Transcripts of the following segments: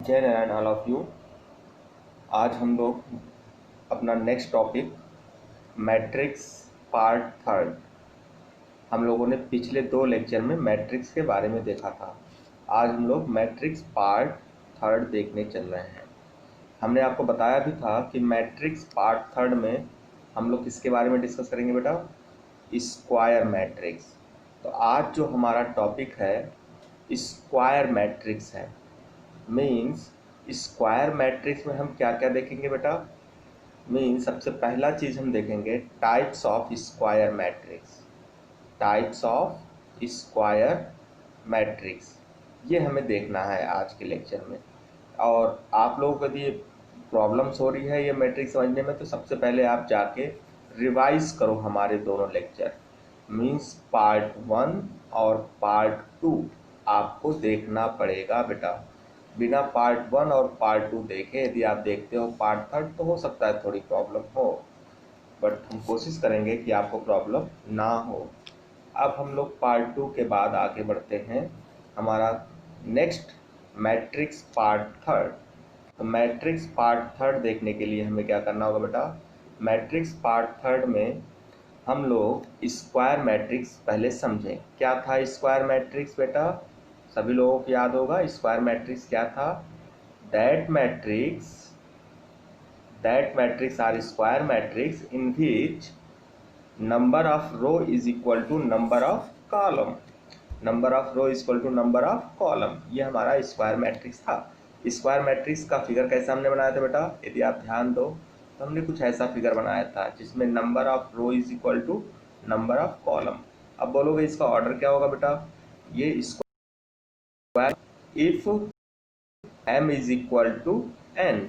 जय Narayan all of you. आज हम लोग अपना next topic matrix part third, हम लोगों ने पिछले 2 लेक्चर में मैट्रिक्स के बारे में देखा था। आज हम लोग मैट्रिक्स पार्ट थर्ड देखने चल रहे हैं। हमने आपको बताया भी था कि मैट्रिक्स पार्ट थर्ड में हम लोग किसके बारे में डिस्कस करेंगे बेटा, स्क्वायर मैट्रिक्स। तो आज जो हमारा टॉपिक है स्क्वायर मैट्रिक्स है। मीन्स स्क्वायर मैट्रिक्स में हम क्या क्या देखेंगे बेटा, मीन्स सबसे पहला चीज़ हम देखेंगे types of square matrix. Types of square matrix ये हमें देखना है आज के लेक्चर में। और आप लोगों को यदि प्रॉब्लम्स हो रही है ये मैट्रिक्स समझने में, तो सबसे पहले आप जाके रिवाइज करो हमारे दोनों लेक्चर, मीन्स पार्ट 1 और पार्ट 2 आपको देखना पड़ेगा बेटा। बिना पार्ट 1 और पार्ट 2 देखे यदि आप देखते हो पार्ट थर्ड तो हो सकता है थोड़ी प्रॉब्लम हो, बट हम कोशिश करेंगे कि आपको प्रॉब्लम ना हो। अब हम लोग पार्ट 2 के बाद आगे बढ़ते हैं हमारा नेक्स्ट मैट्रिक्स पार्ट थर्ड। तो मैट्रिक्स पार्ट थर्ड देखने के लिए हमें क्या करना होगा बेटा, मैट्रिक्स पार्ट थर्ड में हम लोग स्क्वायर मैट्रिक्स पहले समझें। क्या था स्क्वायर मैट्रिक्स बेटा, सभी लोगों को याद होगा स्क्वायर मैट्रिक्स क्या था। That matrix are square matrix in which number of row is equal to number of column. Number of row is equal to number of column, ये हमारा स्क्वायर मैट्रिक्स था। स्क्वायर मैट्रिक्स का figure कैसे हमने बनाया था बेटा, यदि आप ध्यान दो तो हमने कुछ ऐसा फिगर बनाया था जिसमें number of row is equal to number of column. अब बोलोगे इसका ऑर्डर क्या होगा बेटा, ये square if m is equal to n।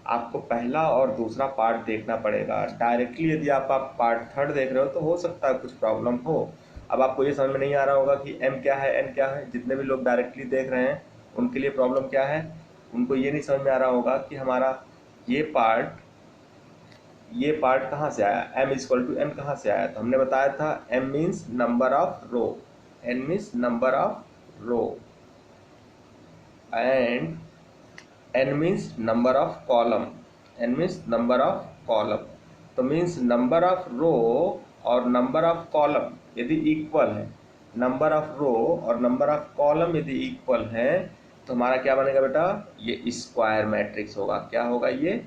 आपको पहला और दूसरा पार्ट देखना पड़ेगा। डायरेक्टली यदि आप पार्ट थर्ड देख रहे हो तो हो सकता है कुछ प्रॉब्लम हो। अब आपको ये समझ में नहीं आ रहा होगा कि m क्या है n क्या है। जितने भी लोग डायरेक्टली देख रहे हैं उनके लिए प्रॉब्लम क्या है, उनको ये नहीं समझ में आ रहा होगा कि हमारा ये पार्ट कहाँ से आया, m इक्वल टू n कहाँ से आया। तो हमने बताया था m means number of row, n means number of row and n means number of column, n means number of column. तो मीन्स नंबर ऑफ रो और नंबर ऑफ कॉलम यदि इक्वल है, नंबर ऑफ रो और number of column यदि equal है तो हमारा क्या बनेगा बेटा, ये स्क्वायर मैट्रिक्स होगा। क्या होगा, ये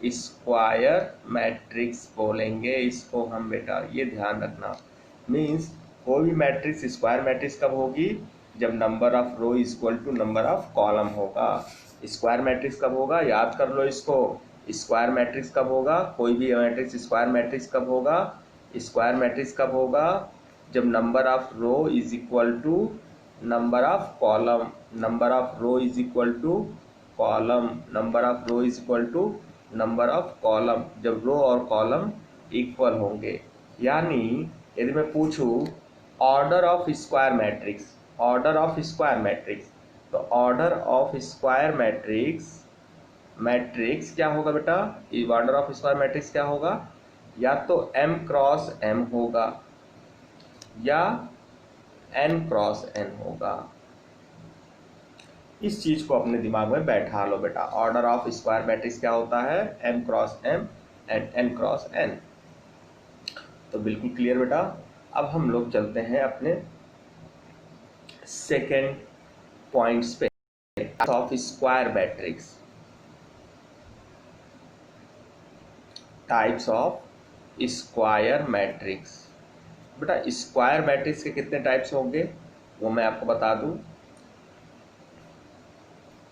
स्क्वायर मैट्रिक्स बोलेंगे इसको हम बेटा, ये ध्यान रखना। मीन्स कोई भी मैट्रिक्स स्क्वायर मैट्रिक्स कब होगी, जब number of row is equal to number of column होगा। स्क्वायर मैट्रिक्स कब होगा, याद कर लो इसको। स्क्वायर मैट्रिक्स कब होगा, कोई भी मैट्रिक्स स्क्वायर मैट्रिक्स कब होगा, स्क्वायर मैट्रिक्स कब होगा, जब number of row is equal to number of column, number of row is equal to column, number of row is equal to number of column, जब रो और column equal होंगे। यानी यदि मैं पूछूं order of square matrix, order of square matrix, तो order of square matrix क्या होगा बेटा, ऑर्डर ऑफ स्क्वायर मैट्रिक्स क्या होगा, या तो m क्रॉस m होगा या n क्रॉस n होगा। इस चीज को अपने दिमाग में बैठा लो बेटा। ऑर्डर ऑफ स्क्वायर मैट्रिक्स क्या होता है, m cross m and n cross n। तो बिल्कुल क्लियर बेटा। अब हम लोग चलते हैं अपने सेकेंड पॉइंट्स पे, of square matrix. Types of square matrix. बेटा स्क्वायर मैट्रिक्स के कितने टाइप्स होंगे वो मैं आपको बता दूं।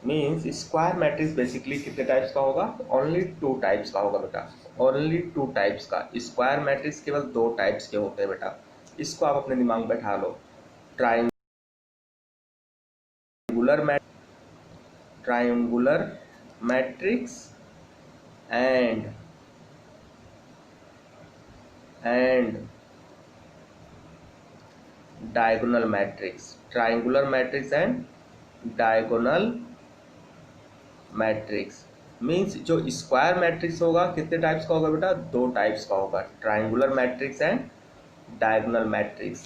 मीन्स स्क्वायर मैट्रिक्स बेसिकली कितने टाइप्स का होगा, ओनली 2 टाइप्स का होगा बेटा, ओनली 2 टाइप्स का। स्क्वायर मैट्रिक्स केवल 2 टाइप्स के होते हैं बेटा, इसको आप अपने दिमाग में बैठा लो। Triangular matrix and diagonal matrix. Triangular matrix and diagonal matrix. Means जो स्क्वायर मैट्रिक्स होगा कितने टाइप्स का होगा बेटा, 2 टाइप्स का होगा, triangular matrix and diagonal matrix.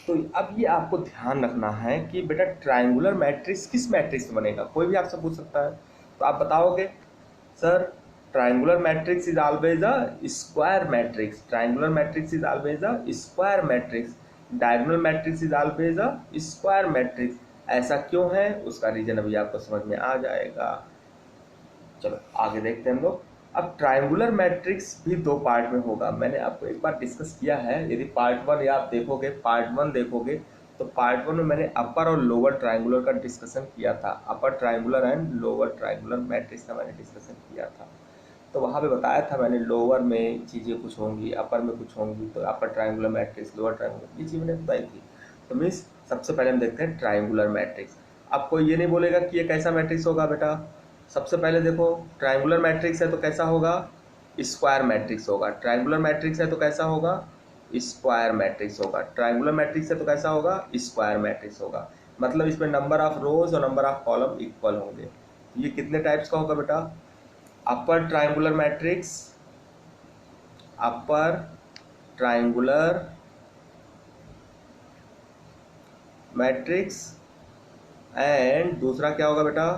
तो अब ये आपको ध्यान रखना है कि बेटा ट्रायंगुलर मैट्रिक्स किस मैट्रिक्स में बनेगा, कोई भी आपसे पूछ सकता है। तो आप बताओगे sir triangular matrix is always a square matrix, triangular matrix is always a square matrix, diagonal matrix is always a square matrix. ऐसा क्यों है, उसका रीजन अभी आपको समझ में आ जाएगा। चलो आगे देखते हैं हम लोग। अब ट्रायंगुलर मैट्रिक्स भी दो पार्ट में होगा, मैंने आपको एक बार डिस्कस किया है। यदि पार्ट वन या आप देखोगे, पार्ट वन देखोगे तो पार्ट वन में मैंने अपर और लोअर ट्रायंगुलर का डिस्कशन किया था। Upper triangular and lower triangular matrix का मैंने डिस्कशन किया था। तो वहाँ पे बताया था मैंने लोअर में चीज़ें कुछ होंगी, अपर में कुछ होंगी। तो अपर ट्रायंगुलर मैट्रिक्स, लोअर ट्रायंगुलर, ये चीज़ मैंने बताई थी। तो मीन्स सबसे पहले हम देखते हैं ट्रायंगुलर मैट्रिक्स। अब कोई ये नहीं बोलेगा कि ये कैसा मैट्रिक्स होगा बेटा। सबसे पहले देखो ट्रायंगुलर मैट्रिक्स है तो कैसा होगा, स्क्वायर मैट्रिक्स होगा। ट्रायंगुलर मैट्रिक्स है तो कैसा होगा, स्क्वायर मैट्रिक्स होगा। ट्रायंगुलर मैट्रिक्स है तो कैसा होगा, स्क्वायर मैट्रिक्स होगा। मतलब इसमें नंबर ऑफ रोज और नंबर ऑफ कॉलम इक्वल होंगे। ये कितने टाइप्स का होगा बेटा, upper triangular matrix, upper triangular matrix, and दूसरा क्या होगा बेटा,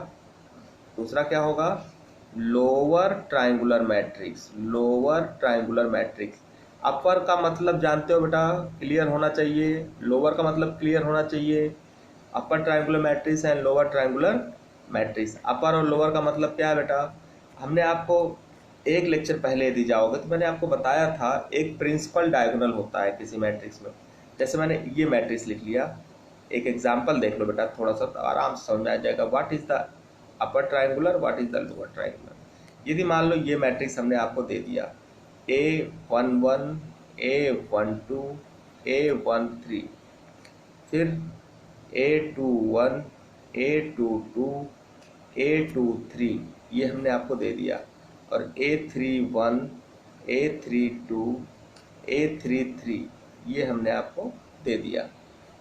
दूसरा क्या होगा, lower triangular matrix, lower triangular matrix. Upper का मतलब जानते हो बेटा, क्लियर होना चाहिए। लोअर का मतलब क्लियर होना चाहिए। Upper triangular matrix and lower triangular matrix. Upper और लोअर का मतलब क्या है बेटा, हमने आपको एक लेक्चर पहले यदि जाओगे तो मैंने आपको बताया था एक प्रिंसिपल डायगोनल होता है किसी मैट्रिक्स में। जैसे मैंने ये मैट्रिक्स लिख लिया, एक एग्जाम्पल देख लो बेटा, थोड़ा सा तो आराम से समझ में आ जाएगा what is the upper triangular, what is the lower triangular. यदि मान लो ये मैट्रिक्स हमने आपको दे दिया A11, A12, A13, फिर A21, A22, A23, ये हमने आपको दे दिया, और A31, A32, A33 ये हमने आपको दे दिया।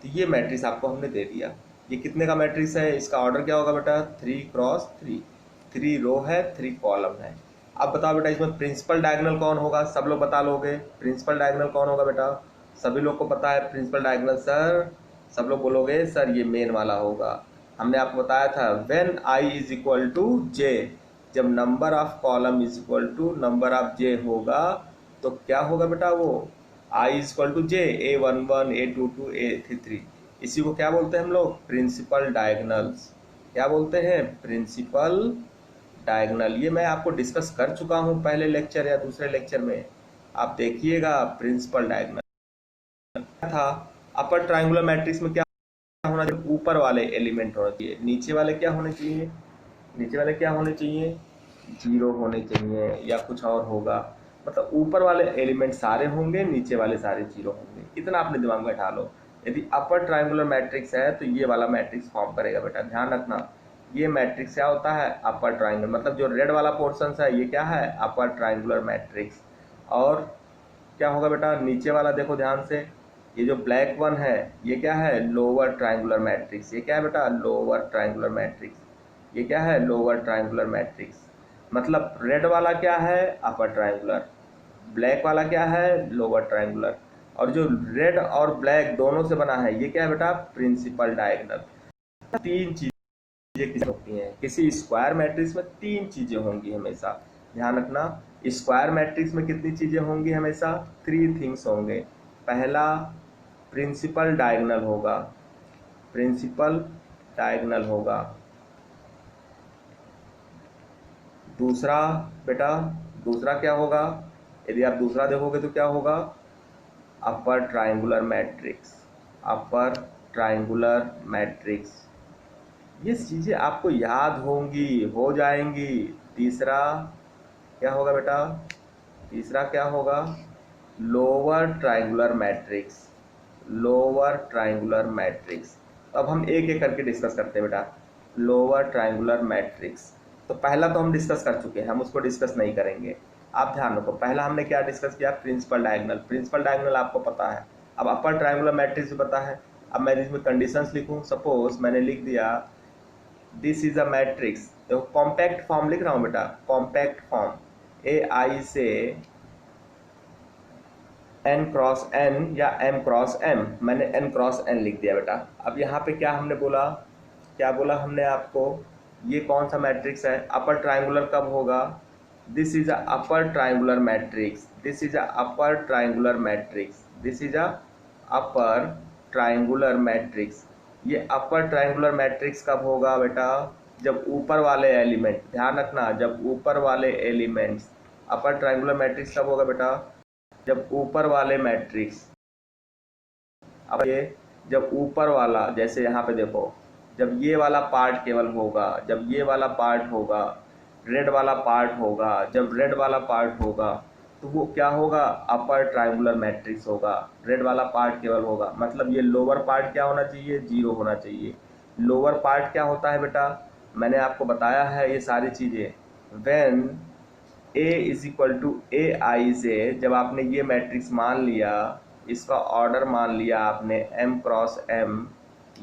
तो ये मैट्रिक्स आपको हमने दे दिया। ये कितने का मैट्रिक्स है, इसका ऑर्डर क्या होगा बेटा, 3x3, 3 रो है, 3 कॉलम है। अब बताओ बेटा इसमें प्रिंसिपल डायगोनल कौन होगा, सब लोग बता लोगे प्रिंसिपल डायगोनल कौन होगा बेटा, सभी लोग को पता है प्रिंसिपल डायगोनल सर, सब लोग बोलोगे सर ये मेन वाला होगा। हमने आपको बताया था when i is equal to j, जब number of column is equal to number of j होगा तो क्या होगा बेटा, वो i is equal to j, A11, A22, A33। इसी को क्या बोलते हैं हम लोग, प्रिंसिपल डायगोनल्स। क्या बोलते हैं, प्रिंसिपल डायगोनल। ये मैं आपको डिस्कस कर चुका हूँ पहले लेक्चर या दूसरे लेक्चर में, आप देखिएगा प्रिंसिपल डायगोनल था। अपर ट्रायंगुलर मैट्रिक्स में क्या होना चाहिए, ऊपर वाले एलिमेंट होना चाहिए, नीचे वाले क्या होने चाहिए, नीचे वाले क्या होने चाहिए, जीरो होने चाहिए या कुछ और होगा। मतलब ऊपर वाले एलिमेंट सारे होंगे, नीचे वाले सारे जीरो होंगे। इतना अपने दिमाग में बैठा लो। यदि अपर ट्रायंगुलर मैट्रिक्स है तो ये वाला मैट्रिक्स फॉर्म करेगा बेटा, ध्यान रखना। ये मैट्रिक्स क्या होता है, अपर ट्रायंगुलर, मतलब जो रेड वाला पोर्शन है ये क्या है, अपर ट्रायंगुलर मैट्रिक्स। और क्या होगा बेटा, नीचे वाला देखो ध्यान से, ये जो ब्लैक वन है ये क्या है, लोअर ट्रायंगुलर मैट्रिक्स। ये क्या है बेटा, लोअर ट्रायंगुलर मैट्रिक्स। ये क्या है, लोअर ट्रायंगुलर मैट्रिक्स। मतलब रेड वाला क्या है, अपर ट्रायंगुलर, ब्लैक वाला क्या है, लोअर ट्रायंगुलर, और जो रेड और ब्लैक दोनों से बना है ये क्या है बेटा, प्रिंसिपल डायगोनल। तीन चीजें होती हैं किसी स्क्वायर मैट्रिक्स में, तीन चीजें होंगी हमेशा, ध्यान रखना। स्क्वायर मैट्रिक्स में कितनी चीजें होंगी हमेशा, 3 थिंग्स होंगे। पहला प्रिंसिपल डायगोनल होगा, प्रिंसिपल डायगोनल होगा। दूसरा बेटा, दूसरा क्या होगा, यदि आप दूसरा देखोगे तो क्या होगा, अपर triangular matrix, upper triangular matrix. ये चीजें आपको याद होंगी, हो जाएंगी। तीसरा क्या होगा बेटा, तीसरा क्या होगा, lower triangular matrix, lower triangular matrix. अब हम एक एक करके डिस्कस करते हैं बेटा। लोअर ट्रायंगुलर मैट्रिक्स, तो पहला तो हम डिस्कस कर चुके हैं, हम उसको डिस्कस नहीं करेंगे। आप ध्यान रखो, पहला हमने क्या डिस्कस किया, प्रिंसिपल डायगोनल। प्रिंसिपल डायगोनल आपको पता है। अब अपर ट्रायंगुलर मैट्रिक्स भी पता है। अब मैं इसमें कंडीशंस लिखूं, सपोज मैंने लिख दिया दिस इज अ मैट्रिक्स, तो कॉम्पैक्ट फॉर्म लिख रहा हूं बेटा, कॉम्पैक्ट फॉर्म, AI से n क्रॉस n या m क्रॉस m, मैंने n क्रॉस n लिख दिया बेटा। अब यहाँ पे क्या हमने बोला, क्या बोला हमने आपको, ये कौन सा मैट्रिक्स है, अपर ट्राइंगुलर कब होगा, this is a upper triangular matrix, this is a upper triangular matrix, this is a upper triangular matrix. ये अपर ट्राइंगुलर मैट्रिक्स कब होगा बेटा, जब ऊपर वाले एलिमेंट, ध्यान रखना, जब ऊपर वाले एलिमेंट्स, अपर ट्राइंगुलर मैट्रिक्स कब होगा बेटा, जब ऊपर वाले मैट्रिक्स, अब ये जब ऊपर वाला, जैसे यहाँ पे देखो, जब ये वाला पार्ट केवल होगा, जब ये वाला पार्ट होगा, रेड वाला पार्ट होगा, जब रेड वाला पार्ट होगा तो वो क्या होगा, अपर ट्राइंगुलर मैट्रिक्स होगा, रेड वाला पार्ट केवल होगा। मतलब ये लोअर पार्ट क्या होना चाहिए, जीरो होना चाहिए। लोअर पार्ट क्या होता है बेटा, मैंने आपको बताया है ये सारी चीज़ें, when a is equal to a i से, जब आपने ये मैट्रिक्स मान लिया, इसका ऑर्डर मान लिया आपने m क्रॉस m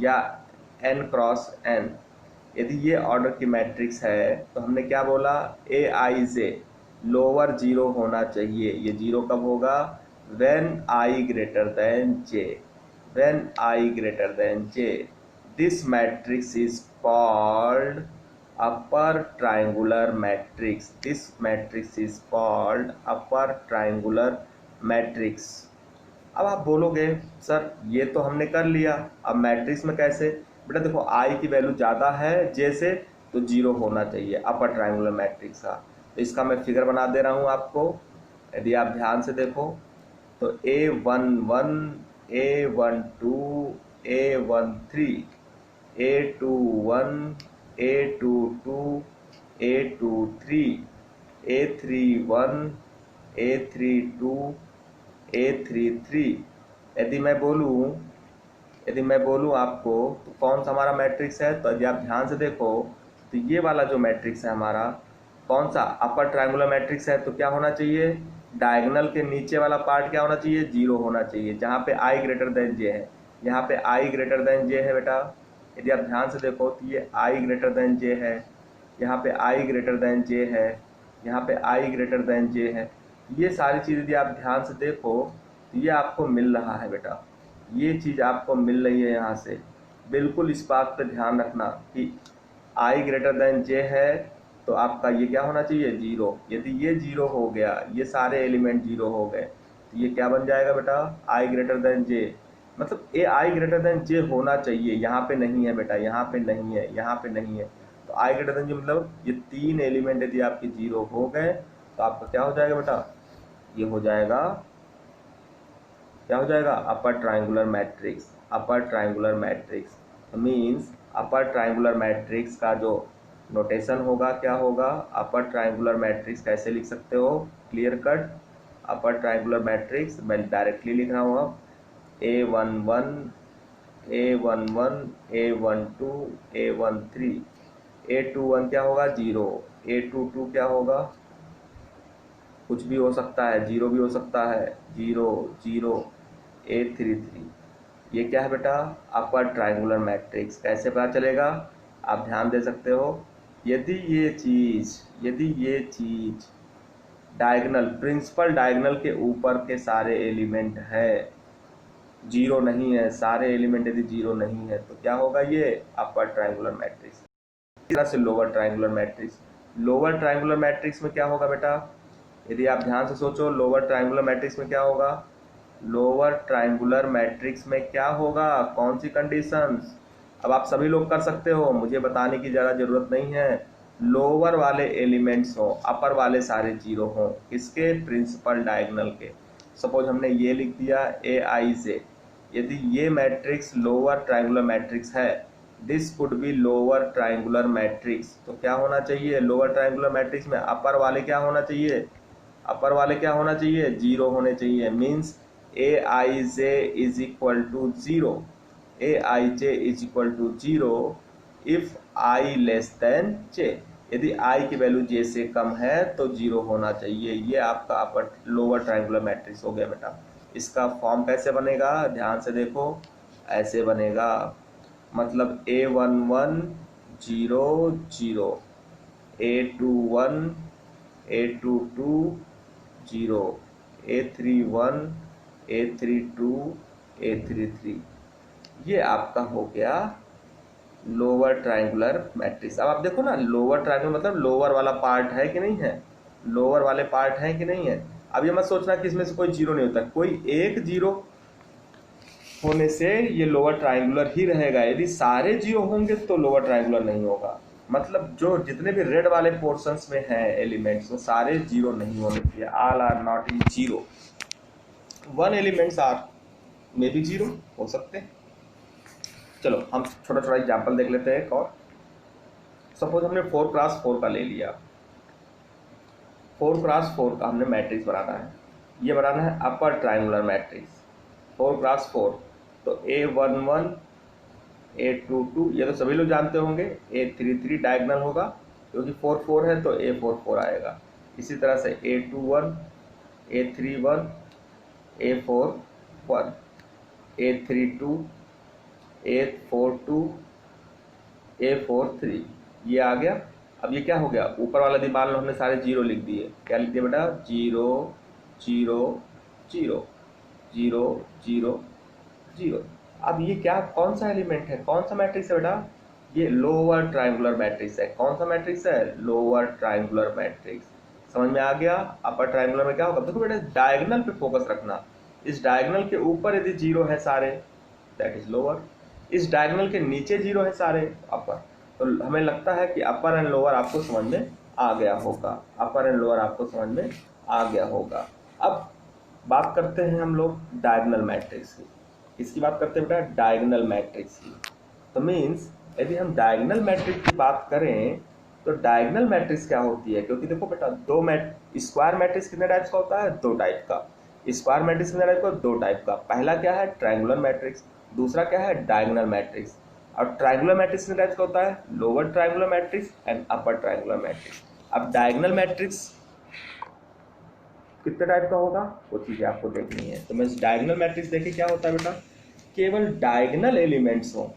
या n क्रॉस n, यदि ये ऑर्डर की मैट्रिक्स है तो हमने क्या बोला, ए आई से लोअर जीरो होना चाहिए। ये जीरो कब होगा, when I greater than j, when I greater than j, this matrix is called upper triangular matrix, this matrix is called upper triangular matrix। अब आप बोलोगे सर ये तो हमने कर लिया, अब मैट्रिक्स में कैसे, बेटा देखो आई की वैल्यू ज़्यादा है जे से, तो जीरो होना चाहिए अपर ट्राइंगुलर मैट्रिक्स का। तो इसका मैं फिगर बना दे रहा हूँ आपको, यदि आप ध्यान से देखो तो A11, A12, A13, A21, A22, A23, A31, A32, A33। यदि मैं बोलूँ आपको तो कौन सा हमारा मैट्रिक्स है, तो यदि आप ध्यान से देखो तो ये वाला जो मैट्रिक्स है हमारा, कौन सा अपर ट्राइंगुलर मैट्रिक्स है, तो क्या होना चाहिए, डायगोनल के नीचे वाला पार्ट क्या होना चाहिए, जीरो होना चाहिए, जहाँ पे आई ग्रेटर देन जे है। यहाँ पे आई ग्रेटर देन जे है बेटा, यदि आप ध्यान से देखो तो ये आई ग्रेटर देन जे है, यहाँ पे आई ग्रेटर देन जे है, यहाँ पे आई ग्रेटर देन जे है। ये सारी चीज़ यदि आप ध्यान से देखो तो ये आपको मिल रहा है बेटा, ये चीज़ आपको मिल रही है यहाँ से। बिल्कुल इस बात पे ध्यान रखना कि आई ग्रेटर देन जे है तो आपका ये क्या होना चाहिए, जीरो। यदि ये जीरो हो गया, ये सारे एलिमेंट जीरो हो गए, तो ये क्या बन जाएगा बेटा, आई ग्रेटर देन जे। मतलब ए आई ग्रेटर देन जे होना चाहिए, यहाँ पे नहीं है बेटा, यहाँ पे नहीं है, यहाँ पे नहीं है। तो आई ग्रेटर देन जे मतलब ये तीन एलिमेंट यदि आपके जीरो हो गए तो आपका क्या हो जाएगा बेटा, ये हो जाएगा, क्या हो जाएगा, upper triangular matrix. Upper triangular matrix means upper triangular matrix का जो नोटेशन होगा क्या होगा, अपर ट्राइंगुलर मैट्रिक्स कैसे लिख सकते हो, clear cut. Upper triangular matrix मैं डायरेक्टली लिख रहा हूँ, अब A11, A11, A12, A13, A21 क्या होगा, जीरो, A22 क्या होगा, कुछ भी हो सकता है, जीरो भी हो सकता है, जीरो जीरो, A33। ये क्या है बेटा, अपर ट्राइंगुलर मैट्रिक्स। कैसे पता चलेगा, आप ध्यान दे सकते हो, यदि ये चीज डायगोनल, प्रिंसिपल डायगोनल के ऊपर के सारे एलिमेंट है जीरो नहीं है, सारे एलिमेंट यदि जीरो नहीं है तो क्या होगा, ये अपर ट्राइंगुलर मैट्रिक्स। इस तरह से lower triangular matrix, lower triangular matrix में क्या होगा बेटा, यदि आप ध्यान से सोचो लोअर ट्राइंगुलर मैट्रिक्स में क्या होगा, लोअर ट्राइंगुलर मैट्रिक्स में क्या होगा, कौन सी कंडीशंस, अब आप सभी लोग कर सकते हो, मुझे बताने की ज़्यादा ज़रूरत नहीं है। लोअर वाले एलिमेंट्स हो, अपर वाले सारे जीरो हो, किसके, प्रिंसिपल डायगोनल के। सपोज हमने ये लिख दिया ए आई से, यदि ये मैट्रिक्स लोअर ट्राइंगुलर मैट्रिक्स है, this could be lower triangular matrix, तो क्या होना चाहिए, लोअर ट्राइंगुलर मैट्रिक्स में अपर वाले क्या होना चाहिए, अपर वाले क्या होना चाहिए, जीरो होने चाहिए। Means a i j is equal to zero, a i j is equal to zero if i less than j, यदि आई की वैल्यू जे से कम है तो जीरो होना चाहिए। ये आपका अपर लोअर ट्राइंगुलर मैट्रिक्स हो गया बेटा। इसका फॉर्म कैसे बनेगा, ध्यान से देखो, ऐसे बनेगा, मतलब A11 zero zero, A21, A22 zero, A31, A32 A33, ये आपका हो गया लोअर ट्रायंगुलर मैट्रिक्स। अब आप देखो ना, लोअर ट्रायंगुलर मतलब लोअर वाला पार्ट है कि नहीं है, लोअर वाले पार्ट है कि नहीं है। अब ये मत सोचना कि इसमें से कोई जीरो नहीं होता, कोई एक जीरो होने से ये लोअर ट्रायंगुलर ही रहेगा। यदि सारे जीरो होंगे तो लोअर ट्रायंगुलर नहीं होगा। मतलब जो जितने भी रेड वाले पोर्शंस में हैं एलिमेंट्स, वो सारे जीरो नहीं होने चाहिए। All are not in zero. One elements are may be zero हो सकते हैं। चलो हम छोटा छोटा एग्जाम्पल देख लेते हैं एक और। सपोज हमने 4x4 का ले लिया, 4x4 का हमने मैट्रिक्स बनाना है। ये बनाना है अपर ट्रायंगुलर मैट्रिक्स 4x4। तो A11 A22 ये तो सभी लोग जानते होंगे। A33 डायगोनल होगा क्योंकि 4 4 है तो A44 आएगा। इसी तरह से A21 A31 A41 A32 A42 A43 ये आ गया। अब ये क्या हो गया, ऊपर वाला दीवार में हमने सारे जीरो लिख दिए। क्या लिख दिया बेटा, 0 0 0 0 0 0। अब ये क्या, कौन सा एलिमेंट है, कौन सा मैट्रिक्स है बेटा, ये लोअर ट्रायंगुलर मैट्रिक्स है। कौन सा मैट्रिक्स है, लोअर ट्रायंगुलर मैट्रिक्स। समझ में आ गया। अपर ट्रायंगुलर में क्या होगा, देखो बेटा डायगोनल पे फोकस रखना। इस डायगोनल के ऊपर यदि जीरो है सारे, दैट इज लोअर। इस डायगोनल के नीचे जीरो है सारे, अपर। तो हमें लगता है कि अपर एंड लोअर आपको समझ में आ गया होगा। अपर एंड लोअर आपको समझ में आ गया होगा। अब बात करते हैं हम लोग डायगोनल मैट्रिक्स की। इसकी बात करते हैं बेटा, डायगोनल मैट्रिक्स की। तो मीन्स यदि हम डायगोनल मैट्रिक्स की बात करें तो डायगोनल मैट्रिक्स क्या होती है, क्योंकि देखो बेटा स्क्वायर मैट्रिक्स कितने टाइप्स का होता है, दो टाइप का। स्क्वायर मैट्रिक्स कितने टाइप का, दो टाइप का। पहला क्या है, ट्रायंगुलर मैट्रिक्स। दूसरा क्या है, डायगोनल मैट्रिक्स। और ट्रायंगुलर मैट्रिक्स कितने टाइप्स का होता है, lower triangular matrix and upper triangular matrix. अब डायगोनल मैट्रिक्स कितने टाइप का होगा वो चीज़ें आपको देखनी है। तो मैं डायगोनल मैट्रिक्स देखिए क्या होता है बेटा, केवल डायगोनल एलिमेंट्स हो,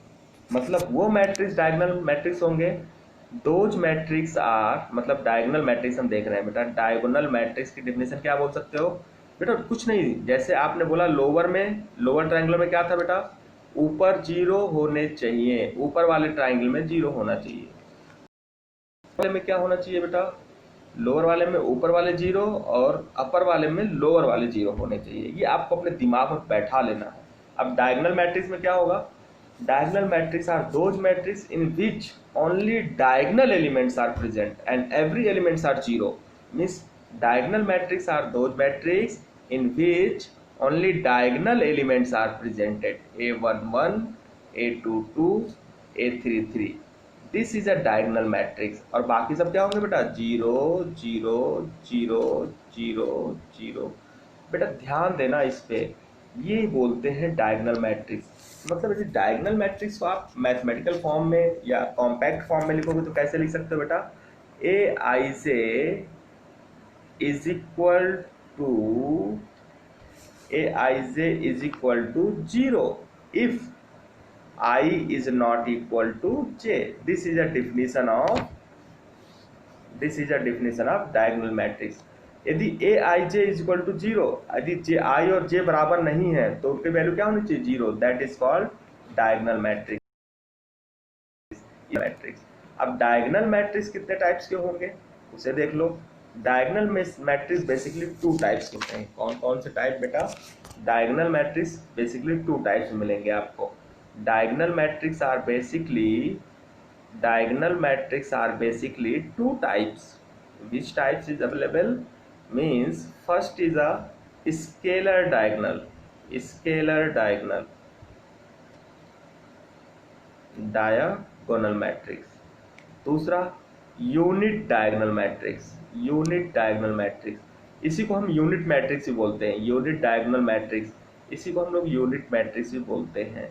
मतलब वो मैट्रिक्स डायगोनल मैट्रिक्स होंगे। दोज मैट्रिक्स आर, मतलब डायगोनल मैट्रिक्स हम देख रहे हैं बेटा। डायगोनल मैट्रिक्स की डेफिनेशन क्या बोल सकते हो बेटा, कुछ नहीं, जैसे आपने बोला लोअर में, लोअर ट्रायंगल में क्या था बेटा, ऊपर जीरो होने चाहिए, ऊपर वाले ट्रायंगल में जीरो होना चाहिए। वाले में क्या होना चाहिए बेटा, लोअर वाले में ऊपर वाले जीरो और अपर वाले में लोअर वाले जीरो होने चाहिए। ये आपको अपने दिमाग में बैठा लेना है। अब डायगोनल मैट्रिक्स में क्या होगा, diagonal matrix are those matrix in which only diagonal elements are present and every elements are zero. Means diagonal matrix are those matrix in which only diagonal elements are presented. A11 A22 A33, this is a diagonal matrix. और बाकी सब क्या होंगे बेटा, 0 0 0 0 0। बेटा ध्यान देना इस पे, ये बोलते हैं डायगोनल मैट्रिक्स। मतलब यदि डायगोनल मैट्रिक्स को आप मैथमेटिकल फॉर्म में या कॉम्पैक्ट फॉर्म में लिखोगे तो कैसे लिख सकते हो बेटा, Aij is equal to Aij is equal to 0 if I is not equal to j. This is a definition of diagonal matrix. यदि Aij is equal to 0, यदि I और j बराबर नहीं है तो उनकी वैल्यू क्या होनी चाहिए, 0। That is called diagonal matrix. अब डायगोनल मैट्रिक्स कितने टाइप्स के होंगे उसे देख लो। Diagonal matrix basically two types के होते हैं। कौन कौन से टाइप बेटा, diagonal matrix basically two types मिलेंगे आपको। diagonal matrix are basically two types. Which types is available, means first is a scalar diagonal matrix. दूसरा यूनिट डायगोनल मैट्रिक्स, इसी को हम यूनिट मैट्रिक्स ही बोलते हैं। यूनिट डायगोनल मैट्रिक्स, इसी को हम लोग यूनिट मैट्रिक्स भी बोलते हैं।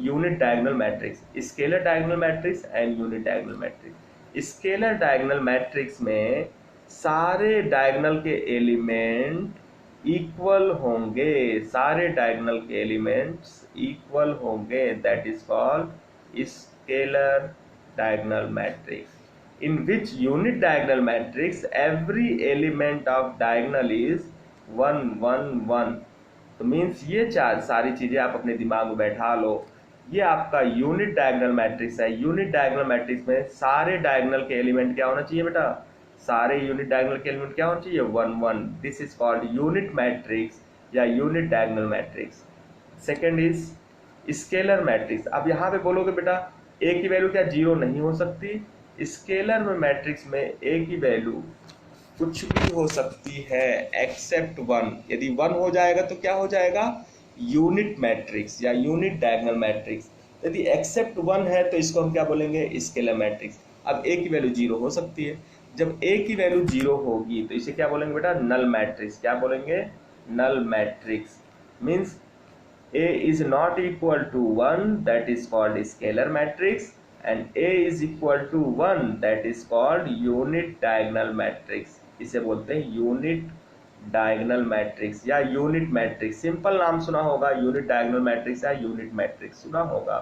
Unit diagonal matrix, scalar diagonal matrix and unit diagonal matrix. Scalar diagonal matrix में सारे डायगोनल के एलिमेंट इक्वल होंगे, सारे डायगोनल के एलिमेंट्स इक्वल होंगे। That is called scalar diagonal matrix. In which unit diagonal matrix every element of diagonal is 1 1 1 तो means ये चार सारी चीज़ें आप अपने दिमाग में बैठा लो। ये आपका यूनिट डायगोनल मैट्रिक्स है। यूनिट डायगोनल मैट्रिक्स में सारे डायगोनल के एलिमेंट क्या होना चाहिए बेटा? सारे यूनिट डायगोनल के एलिमेंट क्या होना चाहिए? 1 1। This is called unit matrix या unit diagonal matrix. Second is scalar matrix. अब यहाँ पे बोलोगे बेटा ए की वैल्यू क्या जीरो नहीं हो सकती? स्केलर में मैट्रिक्स में ए की वैल्यू कुछ भी हो सकती है एक्सेप्ट 1। यदि 1 हो जाएगा तो क्या हो जाएगा? यूनिट मैट्रिक्स या यूनिट डायगोनल मैट्रिक्स। यदि एक्सेप्ट 1 है तो इसको हम क्या बोलेंगे? Scalar matrix. अब ए की वैल्यू जीरो हो सकती है। जब ए की वैल्यू जीरो होगी तो इसे क्या बोलेंगे बेटा? Null matrix. क्या बोलेंगे? Null matrix. Means A is not equal to 1, that is called scalar matrix, and A is equal to 1, that is called unit diagonal matrix। इसे बोलते हैं यूनिट डायगोनल मैट्रिक्स या यूनिट मैट्रिक्स। सिंपल नाम सुना होगा, unit diagonal matrix या unit matrix सुना होगा,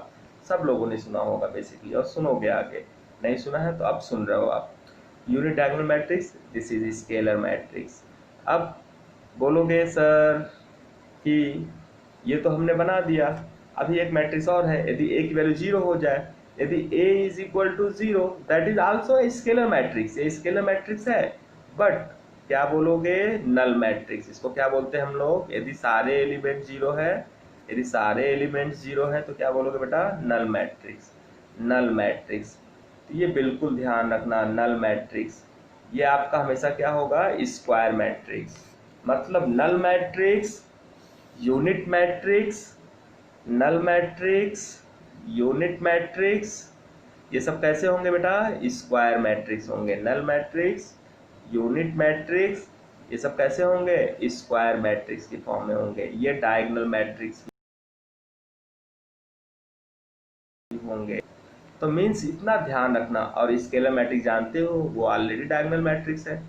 सब लोगों ने सुना होगा बेसिकली, और सुनोगे आगे। नहीं सुना है तो अब सुन रहे हो आप। Unit diagonal matrix, this is scalar matrix. अब बोलोगे सर कि ये तो हमने बना दिया, अभी एक मैट्रिक्स और है, यदि ए की वैल्यू जीरो हो जाए, यदि a is equal to zero, that is also a scalar matrix. ये स्केलर मैट्रिक्स है, बट क्या बोलोगे? Null matrix. इसको क्या बोलते हैं हम लोग? यदि सारे एलिमेंट जीरो है, यदि सारे एलिमेंट जीरो है तो क्या बोलोगे बेटा? Null matrix. नल मैट्रिक्स, तो ये बिल्कुल ध्यान रखना, नल मैट्रिक्स ये आपका हमेशा क्या होगा? Square matrix. मतलब null matrix, unit matrix, null matrix, unit matrix, ये सब कैसे होंगे बेटा? स्क्वायर मैट्रिक्स होंगे। नल मैट्रिक्स, यूनिट मैट्रिक्स, ये सब कैसे होंगे? स्क्वायर मैट्रिक्स की फॉर्म में होंगे। ये डायगोनल मैट्रिक्स होंगे। तो मीन्स इतना ध्यान रखना। और स्केलर मैट्रिक्स जानते हो, वो ऑलरेडी डायगोनल मैट्रिक्स है।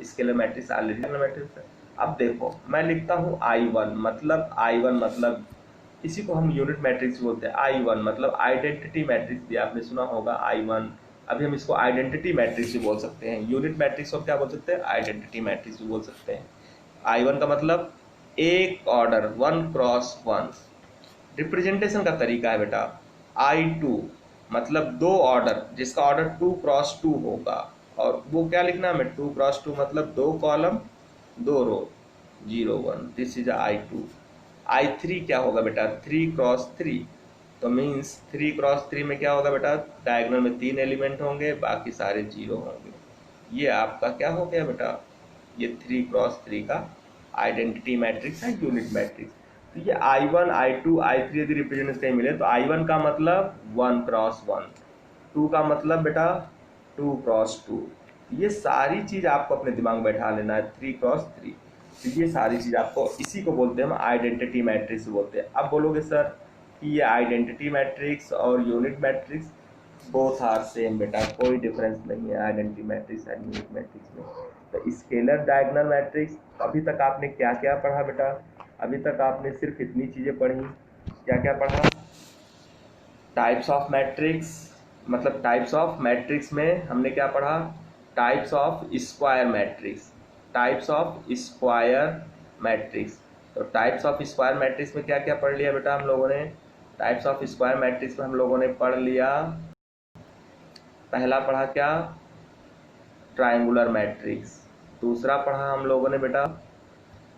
Scalar matrix already diagonal matrix है। अब देखो मैं लिखता हूँ I1, मतलब I1 मतलब इसी को हम यूनिट मैट्रिक्स बोलते हैं। I1 मतलब आइडेंटिटी मैट्रिक्स भी आपने सुना होगा, I1। अभी हम इसको आइडेंटिटी मैट्रिक्स भी बोल सकते हैं। यूनिट मैट्रिक्स को क्या बोल सकते हैं? आइडेंटिटी मैट्रिक्स भी बोल सकते हैं। I1 का मतलब एक ऑर्डर, 1 क्रॉस 1। रिप्रेजेंटेशन का तरीका है बेटा। I2 मतलब दो ऑर्डर, जिसका ऑर्डर 2 क्रॉस 2 होगा, और वो क्या लिखना है? 2 क्रॉस 2 मतलब दो कॉलम दो रो, 0 1। This is I2। I3 क्या होगा बेटा? 3 क्रॉस 3। तो मीन्स 3 क्रॉस 3 में क्या होगा बेटा? डायगोनल में 3 एलिमेंट होंगे, बाकी सारे 0 होंगे। ये आपका क्या हो गया बेटा? ये 3 क्रॉस 3 का आइडेंटिटी मैट्रिक्स है, यूनिट मैट्रिक्स। तो ये I1 I2 I3 यदि रिप्रेजेंटेशन कहीं मिले तो I1 का मतलब 1 क्रॉस 1, 2 का मतलब बेटा 2 क्रॉस 2। ये सारी चीज आपको अपने दिमाग में बैठा लेना है, 3 क्रॉस 3। तो ये सारी चीज आपको, इसी को बोलते हैं हम आइडेंटिटी मैट्रिक्स बोलते हैं। अब बोलोगे सर कि ये आइडेंटिटी मैट्रिक्स और unit matrix both are same बेटा, कोई डिफरेंस नहीं है identity matrix and unit matrix में। तो स्केलर डायगोनल मैट्रिक्स, अभी तक आपने क्या क्या पढ़ा बेटा? अभी तक आपने सिर्फ इतनी चीजें पढ़ी। क्या क्या पढ़ा? टाइप्स ऑफ मैट्रिक्स, मतलब टाइप्स ऑफ मैट्रिक्स में हमने क्या पढ़ा? Types of square matrix, types of square matrix. तो टाइप्स ऑफ स्क्वायर मैट्रिक्स में क्या क्या पढ़ लिया बेटा हम लोगों ने? टाइप्स ऑफ स्क्वायर मैट्रिक्स में हम लोगों ने पढ़ लिया, पहला पढ़ा क्या? Triangular matrix. दूसरा पढ़ा हम लोगों ने बेटा,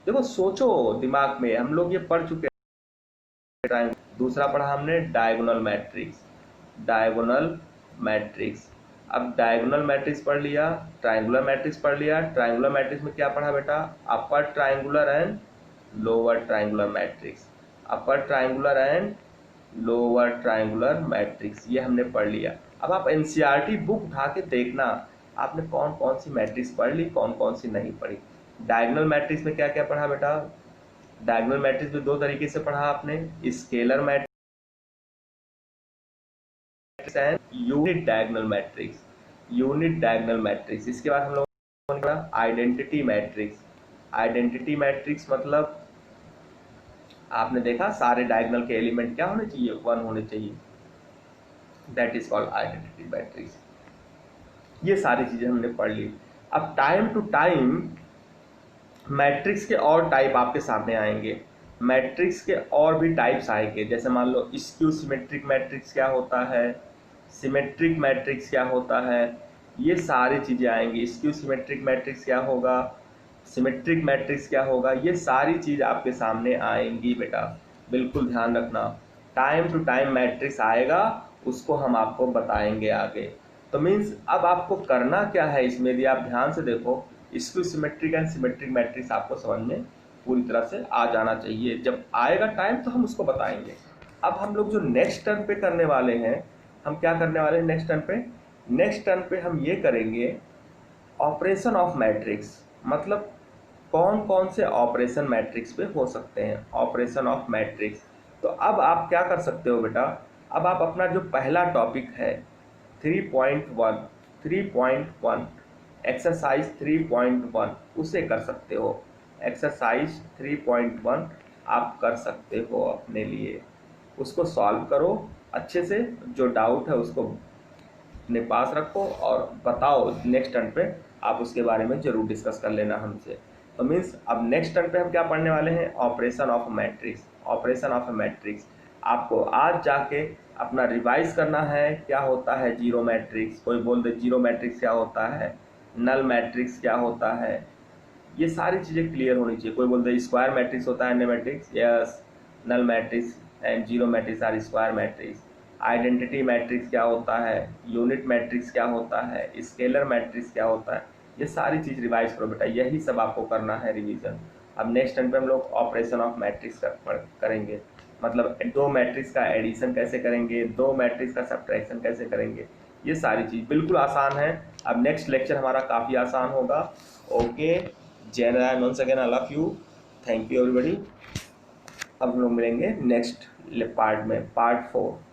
देखो सोचो दिमाग में, हम लोग ये पढ़ चुके हैं। दूसरा पढ़ा हमने डायगोनल मैट्रिक्स, डायगोनल मैट्रिक्स। अब डायगोनल मैट्रिक्स पढ़ लिया, ट्रायंगुलर मैट्रिक्स पढ़ लिया। ट्रायंगुलर मैट्रिक्स में क्या पढ़ा बेटा? Upper triangular and lower triangular matrix, upper triangular and lower triangular matrix, ये हमने पढ़ लिया। अब आप एनसीईआरटी बुक उठा के देखना, आपने कौन कौन सी मैट्रिक्स पढ़ ली, कौन कौन सी नहीं पढ़ी। डायगोनल मैट्रिक्स में क्या क्या पढ़ा बेटा? डायगोनल मैट्रिक्स में दो तरीके से पढ़ा आपने, scalar matrix and unit diagonal matrix, unit diagonal matrix. इसके बाद हम लोगों ने पढ़ा आइडेंटिटी मैट्रिक्स। आइडेंटिटी मैट्रिक्स मतलब आपने देखा सारे डायगोनल के एलिमेंट क्या होने चाहिए? 1 होने चाहिए, that is called identity matrix. ये सारी चीजें हमने पढ़ ली। अब टाइम टू टाइम मैट्रिक्स के और टाइप आपके सामने आएंगे। मैट्रिक्स के और भी टाइप्स आएंगे, जैसे मान लो स्क्यू सिमेट्रिक मैट्रिक्स क्या होता है, सिमेट्रिक मैट्रिक्स क्या होता है, ये सारी चीज़ें आएंगी। स्क्यू सिमेट्रिक मैट्रिक्स क्या होगा, सिमेट्रिक मैट्रिक्स क्या होगा, ये सारी चीज़ आपके सामने आएंगी बेटा, बिल्कुल ध्यान रखना। टाइम टू टाइम मैट्रिक्स आएगा, उसको हम आपको बताएंगे आगे। तो मीन्स अब आपको करना क्या है इसमें, यदि आप ध्यान से देखो, skew symmetric and symmetric matrix आपको समझ में पूरी तरह से आ जाना चाहिए। जब आएगा टाइम तो हम उसको बताएंगे। अब हम लोग जो नेक्स्ट टर्न पे करने वाले हैं, हम क्या करने वाले हैं नेक्स्ट टर्न पे, नेक्स्ट टर्न पे हम ये करेंगे ऑपरेशन ऑफ मैट्रिक्स, मतलब कौन कौन से ऑपरेशन मैट्रिक्स पे हो सकते हैं, ऑपरेशन ऑफ मैट्रिक्स। तो अब आप क्या कर सकते हो बेटा, अब आप अपना जो पहला टॉपिक है 3.1 एक्सरसाइज 3.1 उसे कर सकते हो। एक्सरसाइज 3.1 आप कर सकते हो अपने लिए, उसको सॉल्व करो अच्छे से, जो डाउट है उसको अपने पास रखो और बताओ। नेक्स्ट टर्न पे आप उसके बारे में जरूर डिस्कस कर लेना हमसे। तो मीन्स अब नेक्स्ट टर्न पे हम क्या पढ़ने वाले हैं, operation of matrix. Operation of matrix आपको आज जाके अपना रिवाइज करना है, क्या होता है जीरो मैट्रिक्स, कोई बोल दे जीरो मैट्रिक्स क्या होता है, नल मैट्रिक्स क्या होता है, ये सारी चीज़ें क्लियर होनी चाहिए। कोई बोल दे स्क्वायर मैट्रिक्स होता है, null matrix, yes, null matrix and zero matrix are square matrix. Identity matrix क्या होता है, यूनिट मैट्रिक्स क्या होता है, स्केलर मैट्रिक्स क्या होता है, ये सारी चीज़ रिवाइज करो बेटा, यही सब आपको करना है रिवीजन। अब नेक्स्ट टाइम पे हम लोग ऑपरेशन ऑफ मैट्रिक्स करेंगे, मतलब दो मैट्रिक्स का एडिशन कैसे करेंगे, दो मैट्रिक्स का सब्ट्रैक्शन कैसे करेंगे, ये सारी चीज़ बिल्कुल आसान है। अब नेक्स्ट लेक्चर हमारा काफ़ी आसान होगा। Okay, Jai Narayan, once again I love you, thank you everybody. अब हम लोग मिलेंगे नेक्स्ट पार्ट में, पार्ट 4।